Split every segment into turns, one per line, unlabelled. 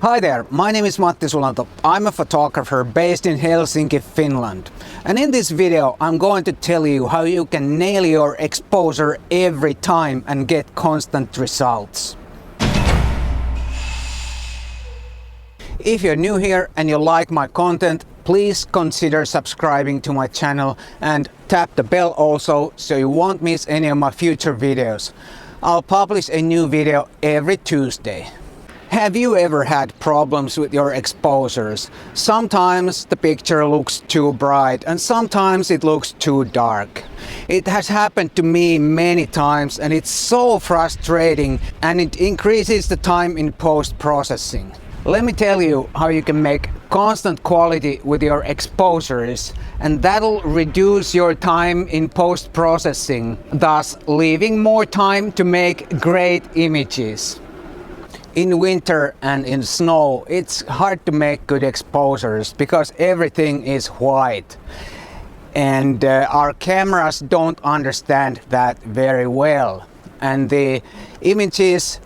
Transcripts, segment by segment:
Hi there, my name is Matti Sulanto. I'm a photographer based in Helsinki, Finland. And in this video I'm going to tell you how you can nail your exposure every time and get constant results. If you're new here and you like my content, please consider subscribing to my channel and tap the bell also so you won't miss any of my future videos. I'll publish a new video every Tuesday. Have you ever had problems with your exposures? Sometimes the picture looks too bright and sometimes it looks too dark. It has happened to me many times and it's so frustrating, and it increases the time in post-processing. Let me tell you how you can make constant quality with your exposures, and that'll reduce your time in post-processing, thus leaving more time to make great images. In winter and in snow, it's hard to make good exposures because everything is white. And our cameras don't understand that very well. And the images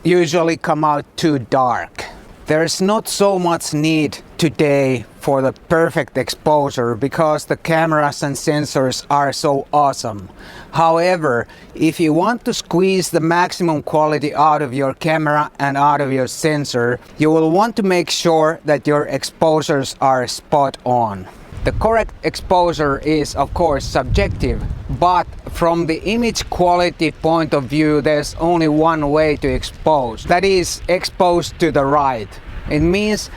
usually come out too dark. There's not so much need today for the perfect exposure because the cameras and sensors are so awesome. However, if you want to squeeze the maximum quality out of your camera and out of your sensor, you will want to make sure that your exposures are spot on. The correct exposure is of course subjective, but from the image quality point of view, there's only one way to expose. That is, expose to the right. It means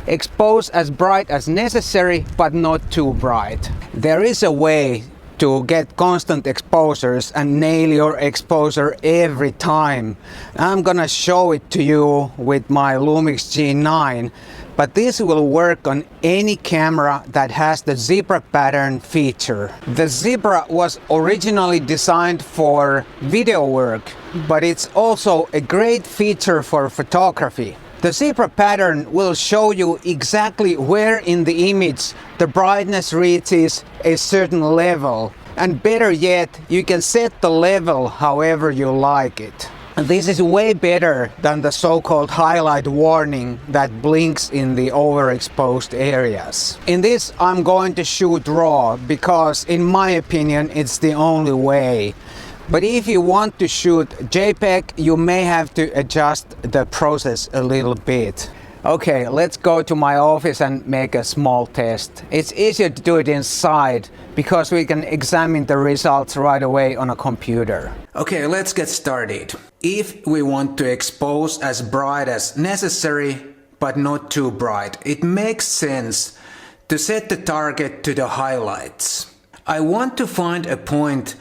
expose as bright as necessary, but not too bright. There is a way to get constant exposures and nail your exposure every time. I'm gonna show it to you with my Lumix G9, but this will work on any camera that has the zebra pattern feature. The zebra was originally designed for video work, but it's also a great feature for photography. The zebra pattern will show you exactly where in the image the brightness reaches a certain level. And better yet, you can set the level however you like it. And this is way better than the so-called highlight warning that blinks in the overexposed areas. In this I'm going to shoot raw because in my opinion it's the only way. But if you want to shoot JPEG, you may have to adjust the process a little bit. Okay, let's go to my office and make a small test. It's easier to do it inside because we can examine the results right away on a computer. Okay, let's get started. If we want to expose as bright as necessary, but not too bright, it makes sense to set the target to the highlights. I want to find a point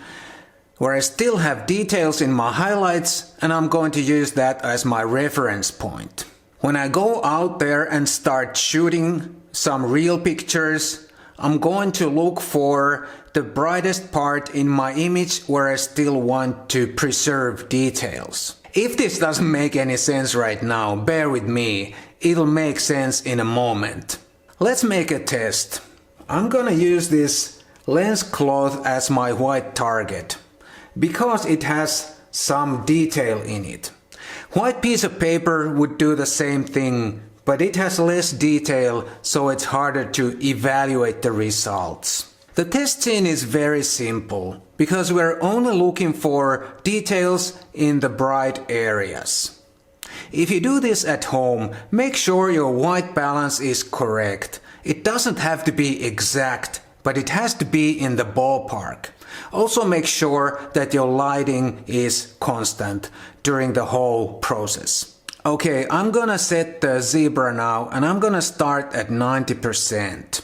where I still have details in my highlights, and I'm going to use that as my reference point. When I go out there and start shooting some real pictures, I'm going to look for the brightest part in my image where I still want to preserve details. If this doesn't make any sense right now, bear with me, it'll make sense in a moment. Let's make a test. I'm gonna use this lens cloth as my white target, because it has some detail in it. White piece of paper would do the same thing, but it has less detail, so it's harder to evaluate the results. The test scene is very simple, because we're only looking for details in the bright areas. If you do this at home, make sure your white balance is correct. It doesn't have to be exact, but it has to be in the ballpark. Also make sure that your lighting is constant during the whole process. Okay, I'm gonna set the zebra now and I'm gonna start at 90%.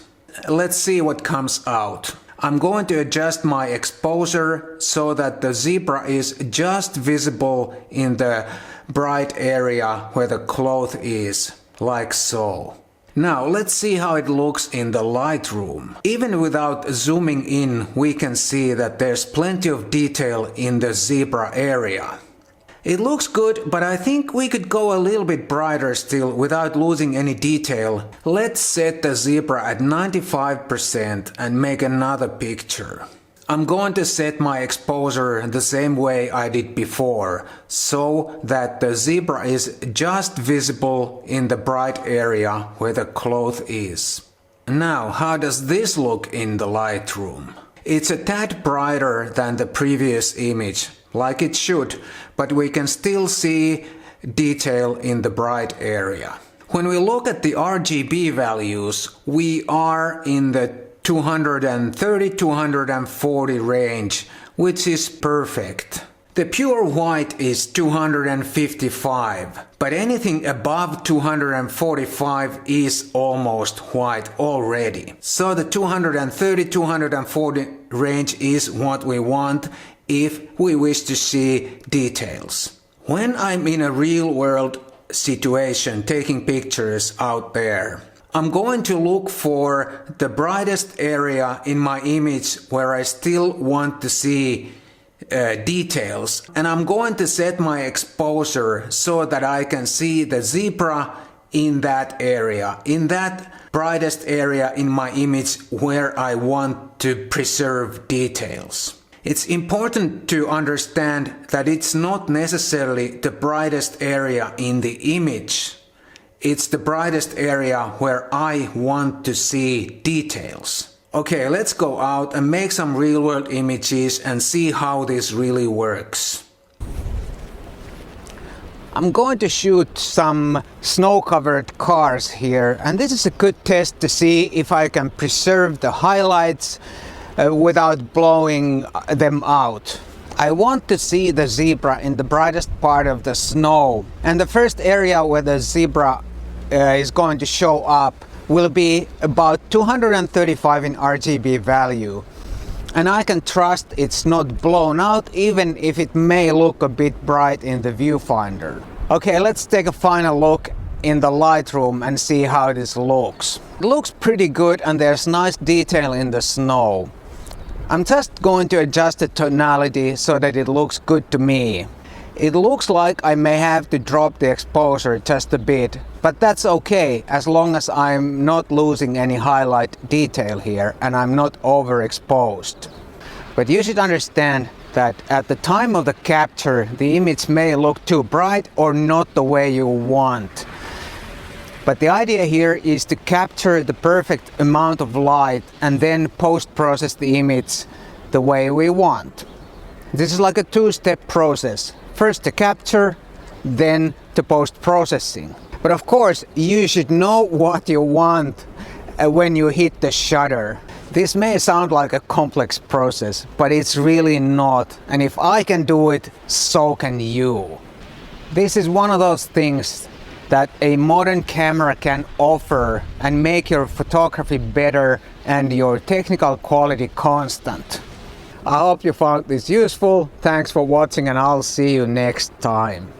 Let's see what comes out. I'm going to adjust my exposure so that the zebra is just visible in the bright area where the cloth is, like so. Now let's see how it looks in the Lightroom. Even without zooming in, we can see that there's plenty of detail in the zebra area. It looks good, but I think we could go a little bit brighter still without losing any detail. Let's set the zebra at 95% and make another picture. I'm going to set my exposure the same way I did before, so that the zebra is just visible in the bright area where the cloth is. Now, how does this look in the Lightroom? It's a tad brighter than the previous image, like it should, but we can still see detail in the bright area. When we look at the RGB values, we are in the 230-240 range, which is perfect. The pure white is 255, but anything above 245 is almost white already. So the 230-240 range is what we want if we wish to see details. When I'm in a real world situation taking pictures out there, I'm going to look for the brightest area in my image where I still want to see details, and I'm going to set my exposure so that I can see the zebra in that area, in that brightest area in my image where I want to preserve details. It's important to understand that it's not necessarily the brightest area in the image. It's the brightest area where I want to see details. Okay, let's go out and make some real-world images and see how this really works. I'm going to shoot some snow-covered cars here, and this is a good test to see if I can preserve the highlights without blowing them out. I want to see the zebra in the brightest part of the snow, and the first area where the zebra is going to show up will be about 235 in RGB value, and I can trust it's not blown out even if it may look a bit bright in the viewfinder. Okay, let's take a final look in the Lightroom and see how this looks. It looks pretty good and there's nice detail in the snow. I'm just going to adjust the tonality so that it looks good to me. It looks like I may have to drop the exposure just a bit, but that's okay as long as I'm not losing any highlight detail here and I'm not overexposed. But you should understand that at the time of the capture, the image may look too bright or not the way you want. But the idea here is to capture the perfect amount of light and then post-process the image the way we want. This is like a two-step process. First the capture, then the post-processing. But of course, you should know what you want when you hit the shutter. This may sound like a complex process, but it's really not. And if I can do it, so can you. This is one of those things that a modern camera can offer and make your photography better and your technical quality constant. I hope you found this useful. Thanks for watching and I'll see you next time.